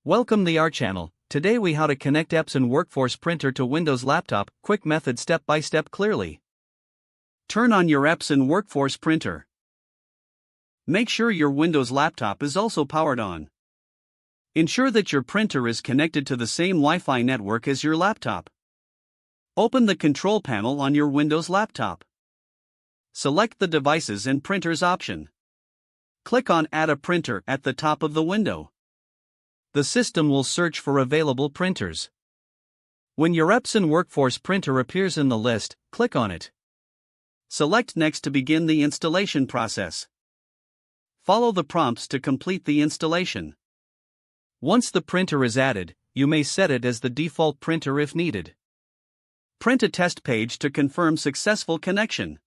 Welcome to our channel. Today we how to connect Epson WorkForce printer to Windows laptop, quick method step by step clearly. Turn on your Epson WorkForce printer. Make sure your Windows laptop is also powered on. Ensure that your printer is connected to the same Wi-Fi network as your laptop. Open the control panel on your Windows laptop. Select the Devices and Printers option. Click on Add a printer at the top of the window. The system will search for available printers. When your Epson WorkForce printer appears in the list, click on it. Select Next to begin the installation process. Follow the prompts to complete the installation. Once the printer is added, you may set it as the default printer if needed. Print a test page to confirm successful connection.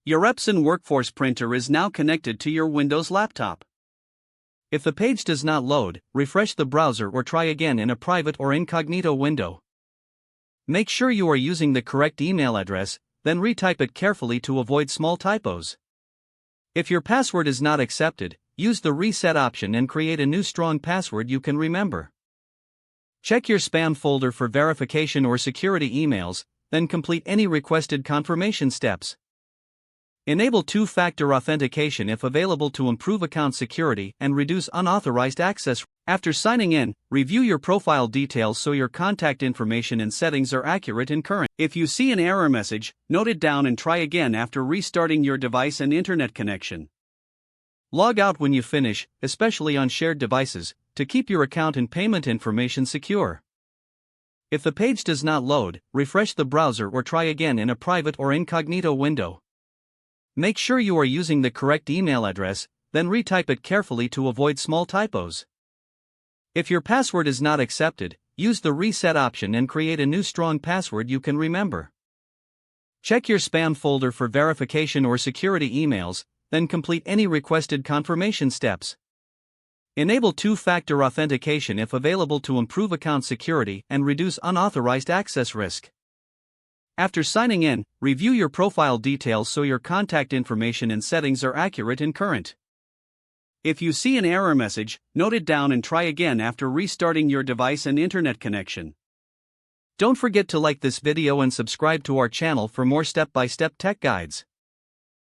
Your Epson WorkForce printer is now connected to your Windows laptop. If the page does not load, refresh the browser or try again in a private or incognito window. Make sure you are using the correct email address, then retype it carefully to avoid small typos. If your password is not accepted, use the reset option and create a new strong password you can remember. Check your spam folder for verification or security emails, then complete any requested confirmation steps. Enable two-factor authentication if available to improve account security and reduce unauthorized access. After signing in, review your profile details so your contact information and settings are accurate and current. If you see an error message, note it down and try again after restarting your device and internet connection. Log out when you finish, especially on shared devices, to keep your account and payment information secure. If the page does not load, refresh the browser or try again in a private or incognito window. Make sure you are using the correct email address, then retype it carefully to avoid small typos. If your password is not accepted, use the reset option and create a new strong password you can remember. Check your spam folder for verification or security emails, then complete any requested confirmation steps. Enable two-factor authentication if available to improve account security and reduce unauthorized access risk. After signing in, review your profile details so your contact information and settings are accurate and current. If you see an error message, note it down and try again after restarting your device and internet connection. Don't forget to like this video and subscribe to our channel for more step-by-step tech guides.